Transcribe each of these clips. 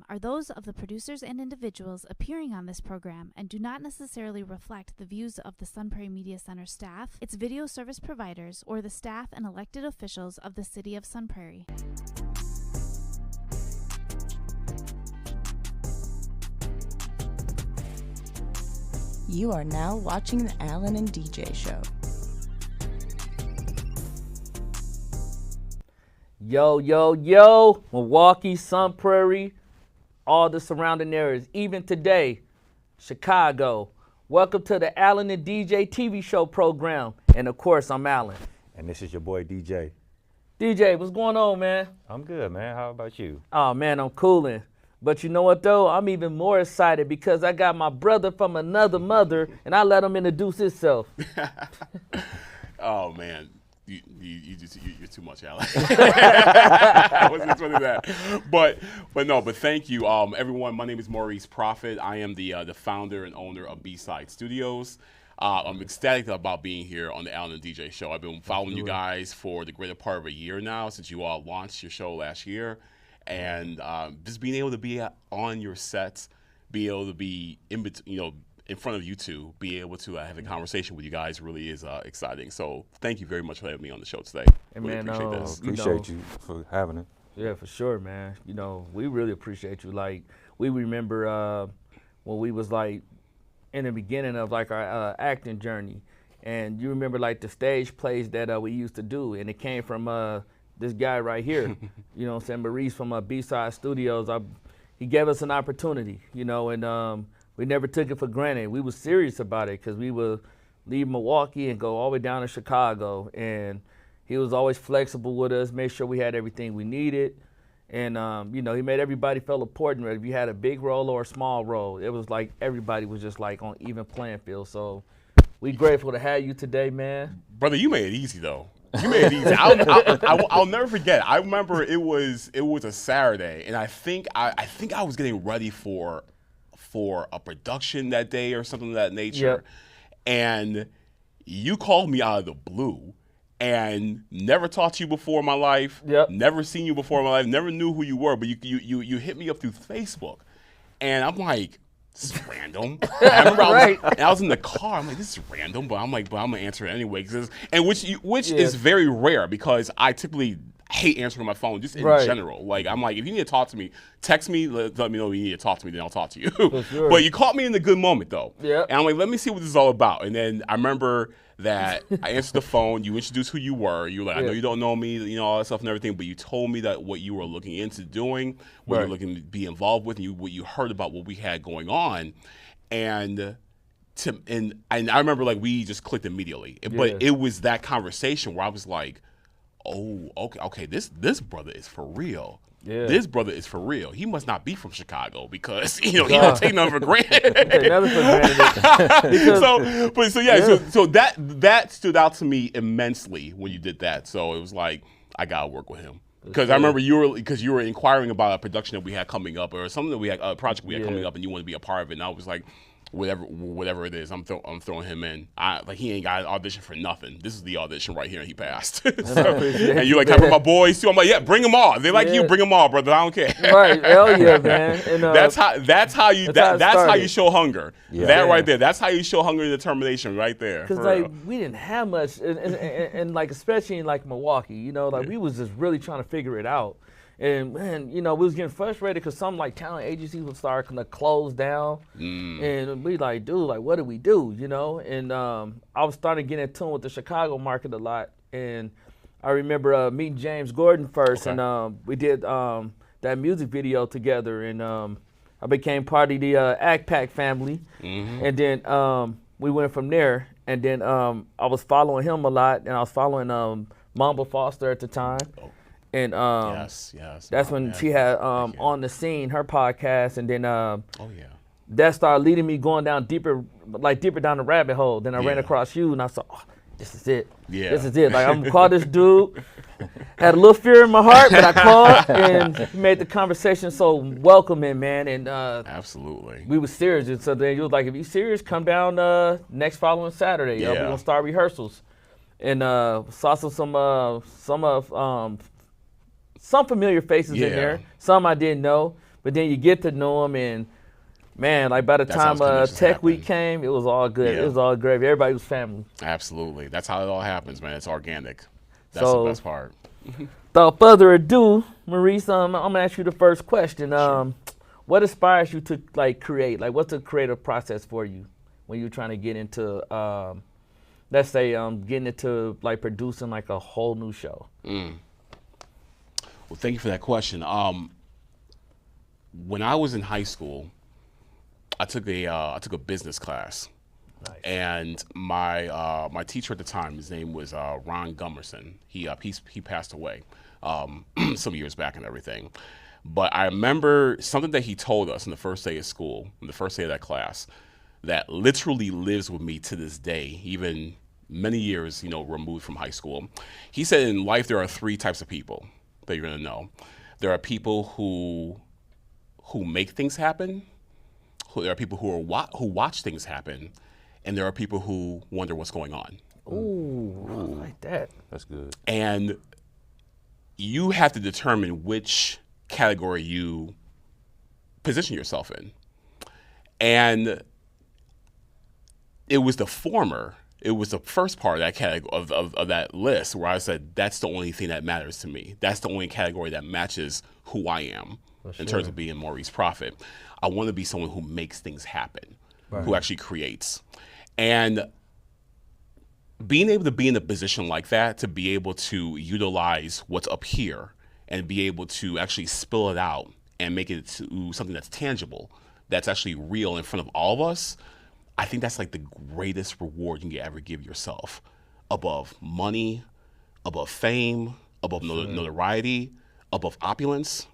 are those of the producers and individuals appearing on this program and do not necessarily reflect the views of the Sun Prairie Media Center staff, its video service providers, or the staff and elected officials of the City of Sun Prairie. You are now watching the Alan and DJ Show. Yo, yo, yo, Milwaukee, Sun Prairie, all the surrounding areas, even today, Chicago. Welcome to the Alan and DJ TV show program. And of course, I'm Alan. And this is your boy, DJ. DJ, what's going on, man? I'm good, man. How about you? Oh, man, I'm coolin'. But you know what, though? I'm even more excited because I got my brother from another mother, and I let him introduce himself. Oh, man. You're too much, Alan. I wasn't expecting that. But thank you, everyone. My name is Maurice Prophet. I am the founder and owner of B-Side Studios. I'm ecstatic about being here on the Alan and DJ Show. I've been following you guys for the greater part of a year now since you all launched your show last year. And just being able to be on your sets, be able to be in front of you two, be able to have a conversation with you guys really is exciting. So thank you very much for having me on the show today. Hey, really man, appreciate this. Appreciate you for having it. Yeah, for sure, man. You know, we really appreciate you. Like, we remember when we was like in the beginning of like our acting journey, and you remember like the stage plays that we used to do, and it came from this guy right here, you know what I'm saying, Maurice from B-Side Studios. He gave us an opportunity, you know, and we never took it for granted. We was serious about it because we would leave Milwaukee and go all the way down to Chicago, and he was always flexible with us, made sure we had everything we needed, and you know, he made everybody feel important. If you had a big role or a small role, it was like everybody was just like on even playing field. So we grateful to have you today, man. Brother, you made it easy though. You made it easy. I'll never forget. I remember it was a Saturday, and I think I was getting ready for a production that day or something of that nature. Yep. And you called me out of the blue and never talked to you before in my life. Yep. Never seen you before in my life. Never knew who you were, but you hit me up through Facebook. And I'm like, this is random. I remember I was in the car. I'm like, this is random, but I'm gonna answer it anyway. Which is very rare because I typically hate answering my phone just in general. Like, I'm like, if you need to talk to me, text me, let me know you need to talk to me, then I'll talk to you. Sure. But you caught me in a good moment though. Yep. And I'm like, let me see what this is all about. And then I remember that I answered the phone, you introduced who you were. You were like, I know you don't know me, you know, all that stuff and everything, but you told me that what you were looking into doing, what you're looking to be involved with, and what you heard about what we had going on. And I remember like we just clicked immediately. But it was that conversation where I was like, oh, okay, this brother is for real. Yeah. This brother is for real. He must not be from Chicago because he don't take nothing for granted. So that stood out to me immensely when you did that. So it was like I gotta work with him because I remember you were inquiring about a production that we had coming up or something that we had a project we had coming up and you wanted to be a part of it. And I was like, whatever it is, I'm throwing him in. He ain't got an audition for nothing. This is the audition right here, and he passed. And you're like, talking about my boys too. I'm like, yeah, bring them all. They like you, bring them all, brother. I don't care. Right, hell yeah, man. And, that's how you show hunger. Yeah. That right there. That's how you show hunger and determination right there. Because like we didn't have much, and like especially in like Milwaukee, you know, like we was just really trying to figure it out. And man, you know, we was getting frustrated because some like talent agencies would start to close down, and we like, dude, like, what do we do, you know? And I was starting to get in tune with the Chicago market a lot, and I remember meeting James Gordon first, and we did that music video together, and I became part of the Act Pack family, and then we went from there, and then I was following him a lot, and I was following Mamba Foster at the time. And yes. That's when she had On the Scene, her podcast, and then that started leading me going down deeper down the rabbit hole. Then I ran across you, and I saw, this is it. Yeah. This is it. Like, I'm gonna call this dude. Had a little fear in my heart, but I called, and he made the conversation so welcoming, man. And absolutely, we were serious. And so then you was like, if you serious, come down next following Saturday. We're gonna start rehearsals. And saw some familiar faces in there. Some I didn't know. But then you get to know them, and man, like by the That's how time those connections Tech Week happen. came, it was all good. Yeah. It was all great. Everybody was family. Absolutely. That's how it all happens, man. It's organic. That's So- the best part. Without further ado, Maurice, I'm gonna ask you the first question. What inspires you to like create? Like, what's the creative process for you when you're trying to get into, let's say, getting into like producing like a whole new show? Well, thank you for that question. When I was in high school, I took a business class, and my teacher at the time, his name was Ron Gummerson. He passed away some years back and everything. But I remember something that he told us on the first day of school, on the first day of that class, that literally lives with me to this day, even many years, removed from high school. He said in life there are three types of people that you're gonna know. There are people who make things happen. There are people who watch things happen, and there are people who wonder what's going on. Ooh, I like that. That's good. And you have to determine which category you position yourself in. And it was the former. It was the first part of that category of that list where I said that's the only thing that matters to me. That's the only category that matches who I am in terms of being Maurice Prophet. I want to be someone who makes things happen, who actually creates. And being able to be in a position like that, to be able to utilize what's up here and be able to actually spill it out and make it to something that's tangible, that's actually real in front of all of us, I think that's like the greatest reward you can ever give yourself, above money, above fame, above notoriety, above opulence,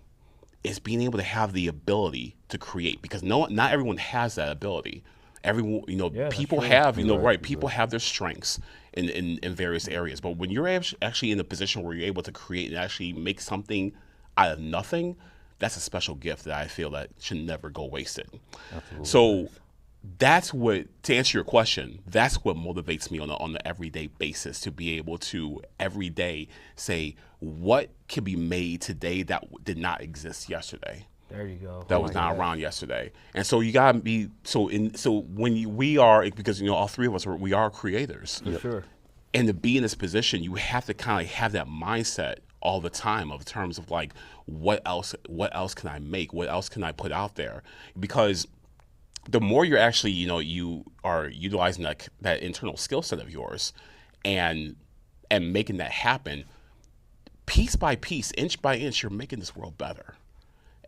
is being able to have the ability to create, because not everyone has that ability. Everyone, people have, people have their strengths in various areas. But when you're actually in a position where you're able to create and actually make something out of nothing, that's a special gift that I feel that should never go wasted. Absolutely. So that's what, to answer your question, that's what motivates me on the everyday basis, to be able to every day say, what can be made today that did not exist yesterday? There you go. That was not around yesterday. And so you gotta be we are, because all three of us we are creators. For sure. And to be in this position, you have to kind of have that mindset all the time of terms of like, what else can I make? What else can I put out there? Because the more you're actually, you are utilizing that internal skill set of yours and making that happen, piece by piece, inch by inch, you're making this world better.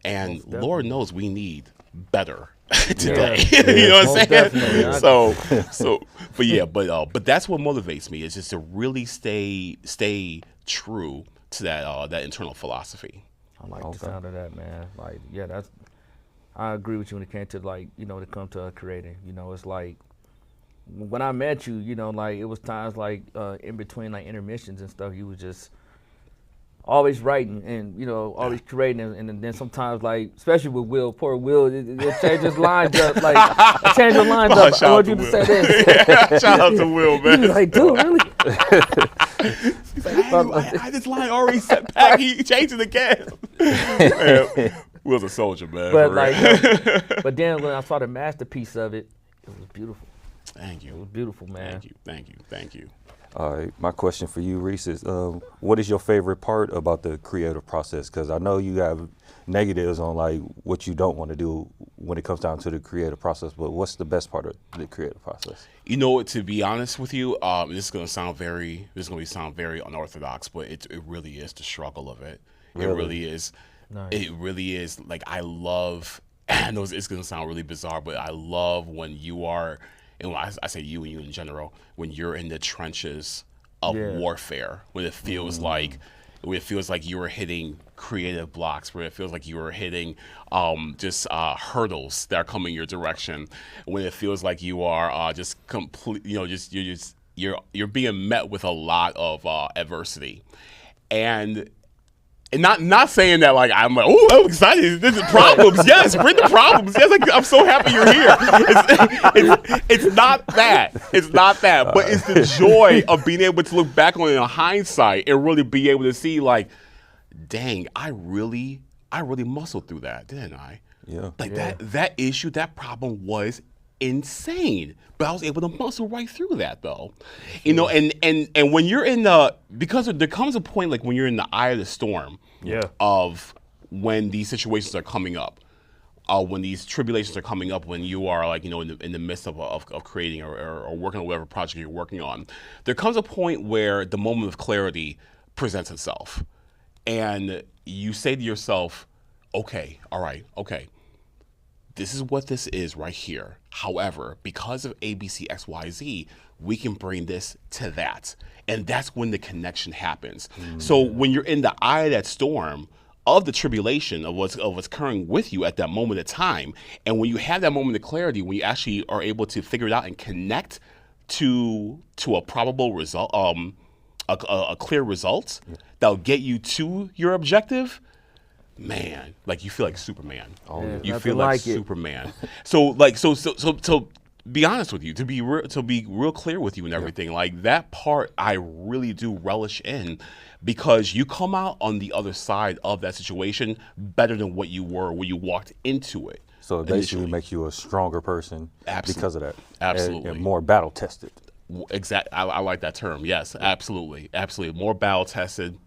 And Lord knows we need better today. You know what I'm saying? But that's what motivates me, is just to really stay true to that internal philosophy. I like the sound of that, man. Like, yeah, I agree with you when it came to to come to creating. It's like when I met you, like it was times like in between like intermissions and stuff, you was just always writing and always creating, and then sometimes like, especially with Will, poor Will, it changes lines up. Like, I change your lines up. I want you to say this. Shout out to Will, man. He's like, dude, really? I had this line already set back. He changed it again. Man, Will's a soldier, man. But but then when I saw the masterpiece of it, it was beautiful. Thank you. It was beautiful, man. Thank you. All right, my question for you, Reese, is what is your favorite part about the creative process? Because I know you have negatives on like what you don't want to do when it comes down to the creative process, but what's the best part of the creative process? To be honest with you, this is gonna sound very unorthodox, but it really is the struggle of it. Really? It really is. Nice. It really is. Like, I love, I know it's gonna sound really bizarre, but I love when you are, and when I say you and you in general, when you're in the trenches of warfare, when it feels like you are hitting creative blocks, where it feels like you are hitting hurdles that are coming your direction, when it feels like you are just complete, you're being met with a lot of adversity, and not saying that like I'm like, oh, I'm excited. This is problems. Yes, bring the problems. Yes, I'm so happy you're here. It's not that. It's not that. But it's the joy of being able to look back on it in hindsight and really be able to see like, dang, I really I really muscled through that, didn't I? Yeah. Like that issue, that problem was insane, but I was able to muscle right through that though. You know, and when you're in because there comes a point like when you're in the eye of the storm of when these situations are coming up, when these tribulations are coming up, when you are like, you know, in the midst of creating or working on whatever project you're working on, there comes a point where the moment of clarity presents itself. And you say to yourself, okay, all right, okay, this is what this is right here. However, because of A, B, C, X, Y, Z, we can bring this to that. And that's when the connection happens. So when you're in the eye of that storm, of the tribulation of what's occurring with you at that moment of time, and when you have that moment of clarity, when you actually are able to figure it out and connect to a probable result, a clear result that'll get you to your objective, man, like you feel like Superman. You feel like Superman. So be honest with you, to be real clear with you and everything, like that part I really do relish in, because you come out on the other side of that situation better than what you were when you walked into it. So it basically makes you a stronger person because of that. Absolutely. And more battle tested. Exactly. I like that term. Yes, absolutely. Absolutely. More battle tested,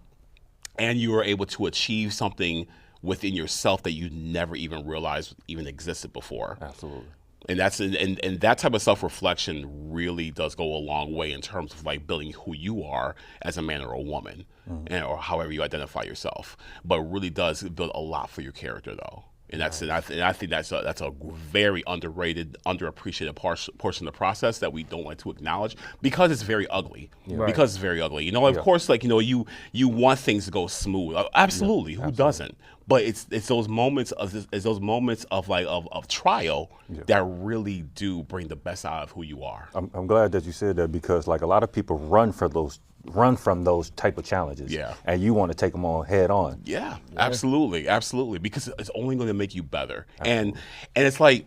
and you are able to achieve something within yourself that you never even realized even existed before. Absolutely. And that's and that type of self-reflection really does go a long way in terms of like building who you are as a man or a woman, or however you identify yourself. But it really does build a lot for your character, though. And I think that's a very underrated, underappreciated portion of the process that we don't like to acknowledge, because it's very ugly. Because it's very ugly. You know, of course, like, you know, you want things to go smooth. Absolutely, who doesn't? But it's those moments of trial that really do bring the best out of who you are. I'm glad that you said that, because like a lot of people run from those type of challenges. And you want to take them on head on. Yeah. Absolutely, because it's only going to make you better. And it's like,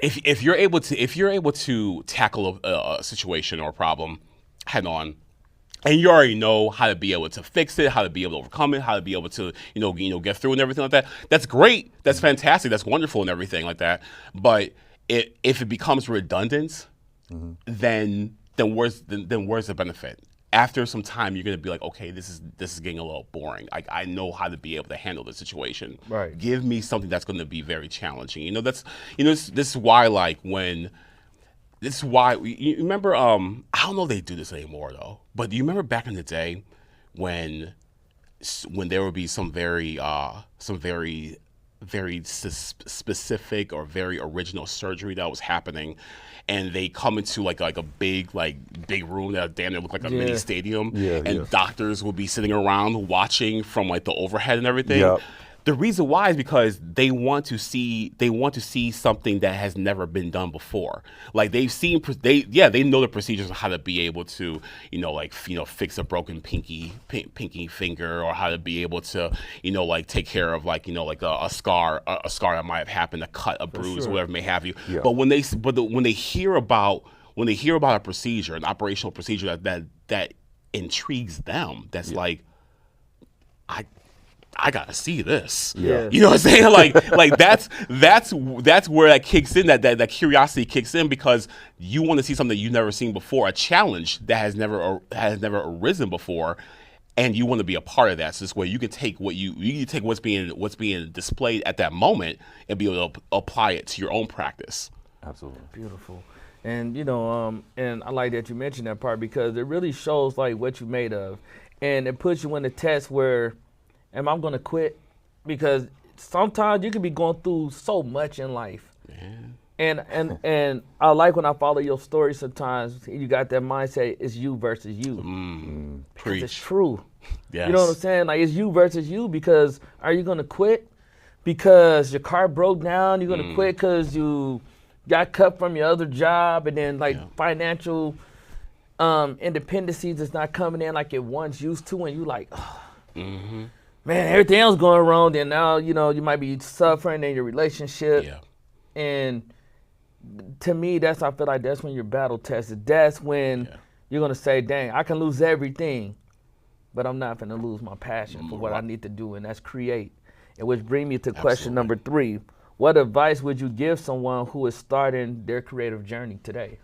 if you're able to tackle a situation or a problem head on, and you already know how to be able to fix it, how to be able to overcome it, how to be able to, you know, get through and everything like that, that's great. That's fantastic. That's wonderful and everything like that. But if it becomes redundant, then where's the benefit? After some time, you're going to be like, okay, this is getting a little boring. I know how to be able to handle the situation. Right. Give me something that's going to be very challenging. You know, this is why, like, you remember, I don't know if they do this anymore though, but do you remember back in the day when there would be some very specific or very original surgery that was happening, and they come into like a big room that damn near looked like a mini stadium, and doctors will be sitting around watching from like the overhead and everything. The reason why is because they want to see something that has never been done before. Like they know the procedures on how to be able to, fix a broken pinky finger, or how to be able to, take care of a scar that might have happened, a cut, a bruise, whatever may have you. But when they hear about a procedure, an operational procedure that intrigues them, that's like, I gotta see this. You know what I'm saying? Like that's where that kicks in. That curiosity kicks in, because you want to see something you've never seen before, a challenge that has never arisen before, and you want to be a part of that. So this way you can take what's being displayed at that moment and be able to apply it to your own practice. Absolutely. Beautiful. And and I like that you mentioned that part, because it really shows like what you're made of, and it puts you in the test where, am I going to quit? Because sometimes you can be going through so much in life. And I like when I follow your story sometimes, you got that mindset, it's you versus you. Preach. It's true. Yes. You know what I'm saying? Like, it's you versus you, because are you going to quit because your car broke down? You're going to quit because you got cut from your other job, and then financial independency is not coming in like it once used to, and you like, man, everything else going wrong. Then now, you might be suffering in your relationship. And to me, I feel like that's when you're battle tested. That's when you're going to say, dang, I can lose everything, but I'm not going to lose my passion for what I need to do, and that's create. And which brings me to question number 3. What advice would you give someone who is starting their creative journey today?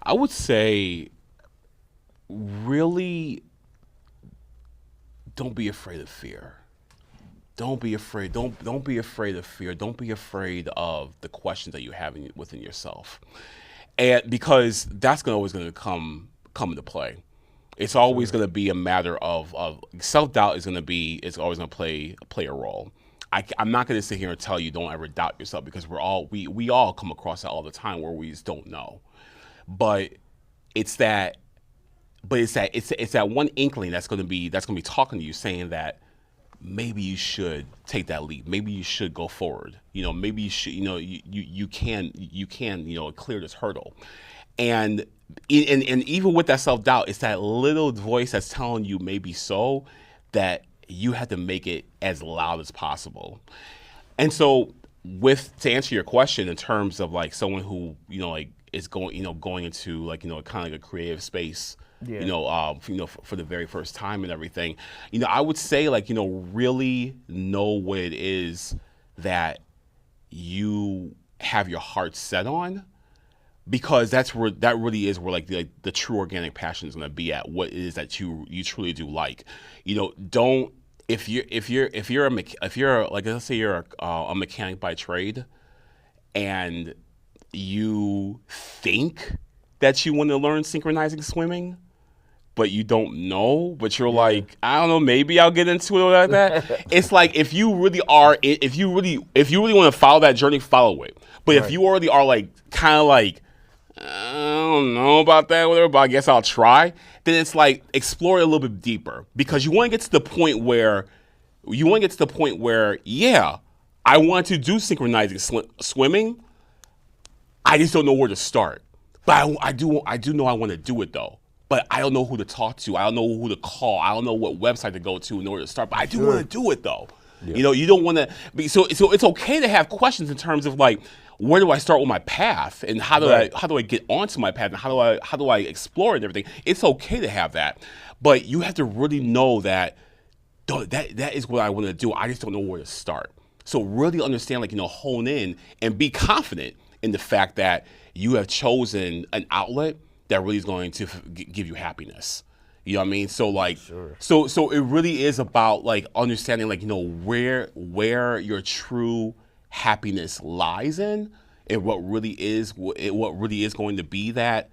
I would say, really, don't be afraid of fear. Don't be afraid. Don't be afraid of fear. Don't be afraid of the questions that you have within yourself, and because that's always going to come into play. It's always going to be a matter of self-doubt is always going to play a role. I'm not going to sit here and tell you don't ever doubt yourself, because we all come across that all the time where we just don't know. But it's that one inkling that's going to be talking to you, saying that maybe you should take that leap. Maybe you should go forward. Maybe you should. You can clear this hurdle. And even with that self-doubt, it's that little voice that's telling you maybe so, that you have to make it as loud as possible. And so, to answer your question in terms of like someone who is going into kind of like a creative space, for the very first time and everything, I would say really know what it is that you have your heart set on, because that really is where like the true organic passion is going to be at. What it is that you truly do like. Don't if you're like, let's say you're a mechanic by trade, and you think that you want to learn synchronizing swimming, but you don't know, but you're like, I don't know, maybe I'll get into it or like that. It's like, if you really want to follow that journey, follow it. But if you already are like, kind of like, I don't know about that, whatever, but I guess I'll try, then it's like, explore it a little bit deeper, because you want to get to the point where, yeah, I want to do synchronizing swimming. I just don't know where to start. But I do know I want to do it though. But I don't know who to talk to. I don't know who to call. I don't know what website to go to in order to start. But I do want to do it though. Yeah. You don't want to be so it's okay to have questions in terms of like, where do I start with my path, and how do I get onto my path, and how do I explore it and everything. It's okay to have that. But you have to really know that that is what I want to do. I just don't know where to start. So really understand, hone in and be confident in the fact that you have chosen an outlet that really is going to give you happiness. You know what I mean? So so it really is about understanding where your true happiness lies in, and what really is going to be that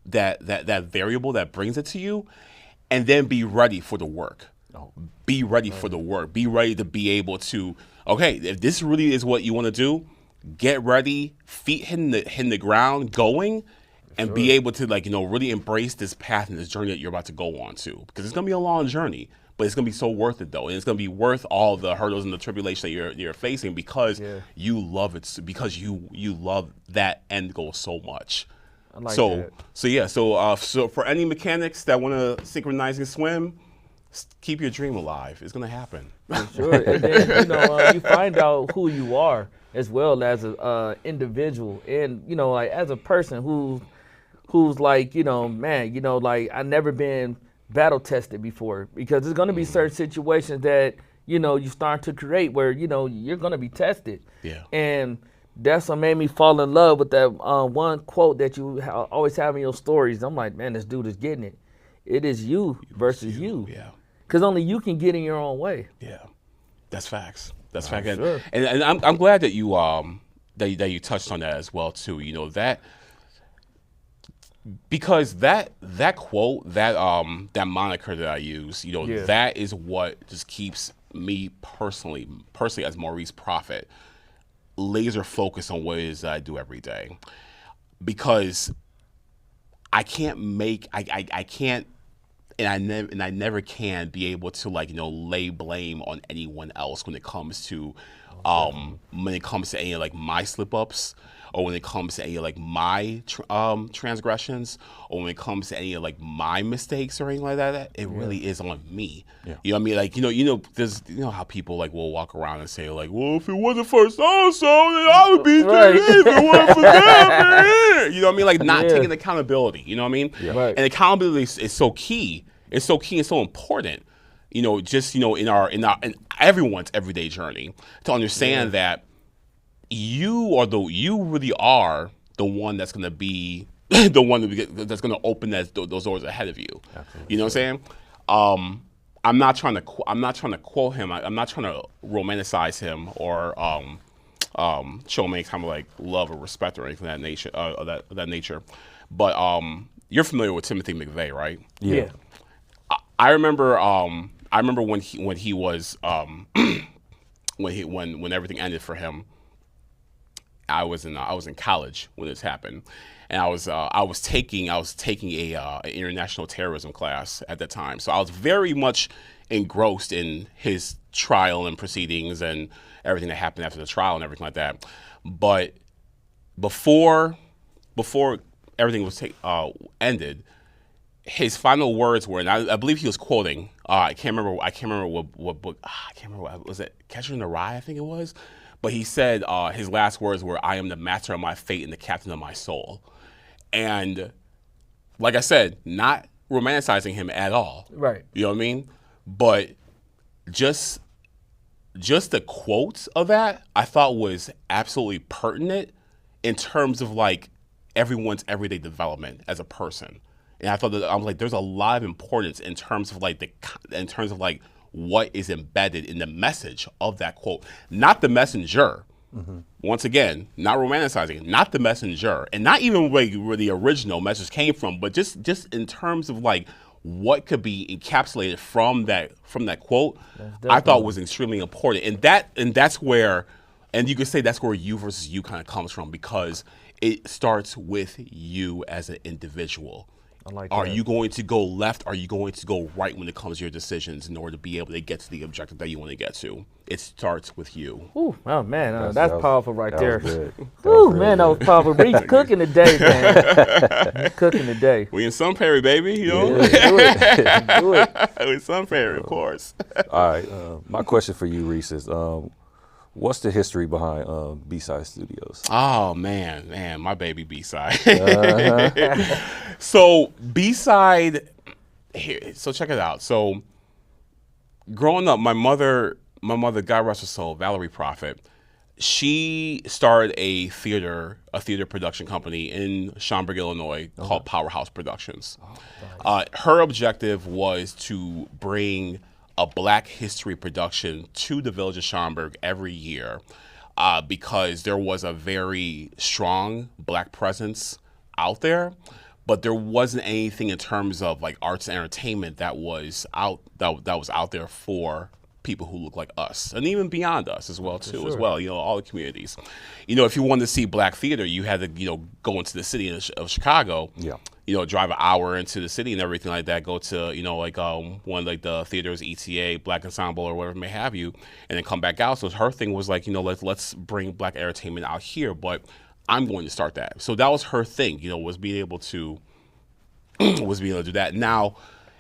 variable that brings it to you, and then be ready for the work. Be ready for the work. Be ready to be able to, okay, if this really is what you want to do, get ready, feet hitting the ground, going, and be able to really embrace this path and this journey that you're about to go on to, because it's gonna be a long journey, but it's gonna be so worth it though, and it's gonna be worth all the hurdles and the tribulation that you're facing, because you love it, because you love that end goal so much. I like that. So for any mechanics that want to synchronize and swim, keep your dream alive. It's gonna happen. For sure. And then you find out who you are as well as an individual, and as a person who's like, I never been battle tested before, because there's gonna be certain situations that you start to create where you're gonna be tested. Yeah. And that's what made me fall in love with that one quote that you always have in your stories. I'm like, man, this dude is getting it. It is you versus you. Yeah. Because only you can get in your own way. Yeah, that's facts. That's fact. Sure. And I'm glad that you that you touched on that as well too. That, because that quote, that moniker that I use, that is what just keeps me personally as Maurice Prophet laser focused on what it is that I do every day, because I can't and I never can be able to lay blame on anyone else when it comes to any my slip ups, or when it comes to any my transgressions, or when it comes to any my mistakes or anything like that. It really is on me. Yeah. You know what I mean? There's how people will walk around and say well, if it wasn't for so-and-so, then I would be right. If it wasn't for them. You know what I mean? Not taking accountability. You know what I mean? Yeah. Right. And accountability is so key It's so key and so important, just in everyone's everyday journey to understand that you really are the one that's going to be the one that's going to open those doors ahead of you. Absolutely. You know what I'm saying? I'm not trying to quote him. I'm not trying to romanticize him or show him any kind of like love or respect or anything of that nature. But you're familiar with Timothy McVeigh, right? Yeah. I remember when he was when everything ended for him. I was in college when this happened, and I was taking a international terrorism class at that time. So I was very much engrossed in his trial and proceedings and everything that happened after the trial and everything like that. But before everything was ended, his final words were, and I believe he was quoting. I can't remember what book. I can't remember what was it. Catcher in the Rye, I think it was. But he said his last words were, "I am the master of my fate and the captain of my soul." And like I said, not romanticizing him at all. Right. You know what I mean? But just the quotes of that I thought was absolutely pertinent in terms of like everyone's everyday development as a person. And I thought that I was like, there's a lot of importance in terms of like what is embedded in the message of that quote, not the messenger. Mm-hmm. Once again, not romanticizing, not the messenger, and not even where the original message came from, but just in terms of like what could be encapsulated from that quote, I thought was extremely important. And that's where, and you could say that's where you versus you kind of comes from, because it starts with you as an individual. Are you going to go left? Are you going to go right when it comes to your decisions in order to be able to get to the objective that you want to get to? It starts with you. Ooh, oh man, that's powerful right there. Ooh, man, that was powerful. Reed's cooking today, man. He's cooking today. We in Sun Prairie, baby. You know? Yeah, do it. We in Sun Prairie, of course. All right. My question for you, Reese, is what's the history behind B-Side Studios? Oh, man, my baby B-Side. So B-Side, here, so check it out. So growing up, my mother, God rest her soul, Valerie Prophet, she started a theater production company in Schaumburg, Illinois, called Powerhouse Productions. Oh, nice. Her objective was to bring a Black history production to the village of Schaumburg every year, because there was a very strong Black presence out there, but there wasn't anything in terms of like arts and entertainment that was out there for people who look like us, and even beyond us as well too. Sure. As well, all the communities. If you wanted to see Black theater, you had to go into the city of Chicago. Yeah. Drive an hour into the city and everything like that. Go to one like the theaters, ETA, Black Ensemble, or whatever may have you, and then come back out. So her thing was like, let's bring Black entertainment out here, but I'm going to start that. So that was her thing. Was being able to do that. Now,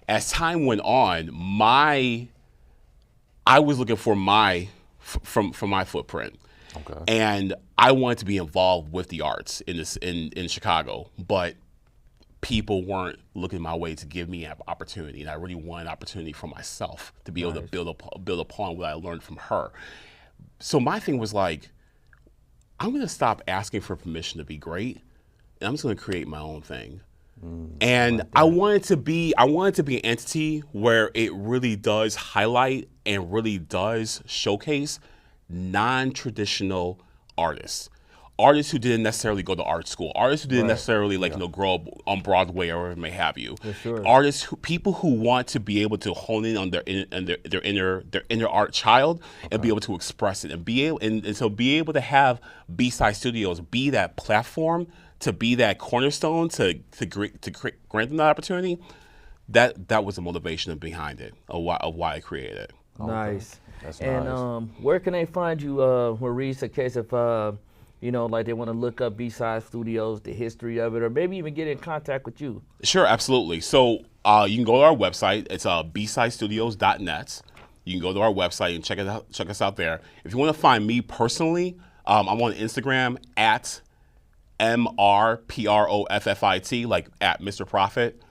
as time went on, I was looking for my footprint. Okay. And I wanted to be involved with the arts in Chicago, but people weren't looking my way to give me an opportunity, and I really wanted an opportunity for myself to be able to build upon what I learned from her. So my thing was like, I'm going to stop asking for permission to be great, and I'm just going to create my own thing. And I wanted to be an entity where it really does highlight and really does showcase non-traditional artists who didn't necessarily go to art school, artists who didn't necessarily grow up on Broadway or whatever may have you. Sure. People who want to be able to hone in on their inner art child and be able to express it, and be able to have B-Side Studios be that platform, to be that cornerstone to grant them that opportunity. That was the motivation behind it, of why I created it. Nice. That's and nice. Where can they find you, Maurice, in case if like they want to look up B-Side Studios, the history of it, or maybe even get in contact with you? Sure, absolutely. So you can go to our website. It's bsidestudios.net. You can go to our website and check us out there. If you want to find me personally, I'm on Instagram at MrProffit, like at Mr. Prophet.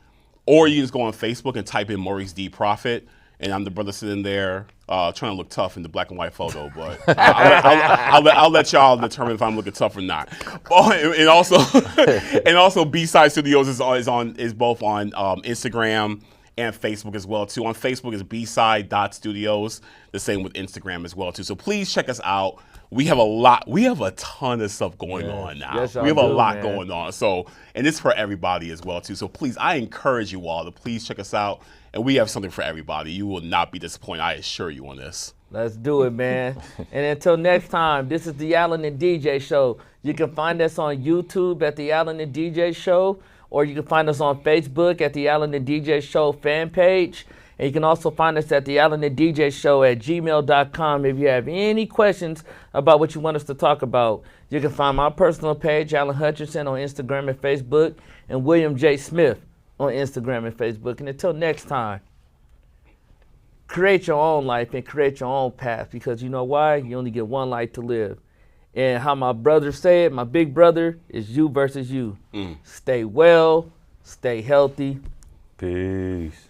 Or you can just go on Facebook and type in Maurice D. Prophet, and I'm the brother sitting there trying to look tough in the black and white photo. But I'll let y'all determine if I'm looking tough or not. Oh, and also B-Side Studios is both on Instagram and Facebook as well too. On Facebook is bside.studios. The same with Instagram as well too. So please check us out. We have a ton of stuff going on now. Yes, we have a lot man. going on. So, and it's for everybody as well too. So please, I encourage you all to please check us out. And we have something for everybody. You will not be disappointed, I assure you on this. Let's do it, man. And until next time, this is the Allen and DJ Show. You can find us on YouTube at the Allen and DJ Show, or you can find us on Facebook at the Allen and DJ Show fan page. And you can also find us at the Allen and DJ Show at gmail.com. If you have any questions about what you want us to talk about, you can find my personal page, Allen Hutchinson, on Instagram and Facebook, and William J. Smith on Instagram and Facebook. And until next time, create your own life and create your own path, because you know why? You only get one life to live. And how my brother said, my big brother, is you versus you. Stay well, stay healthy. Peace.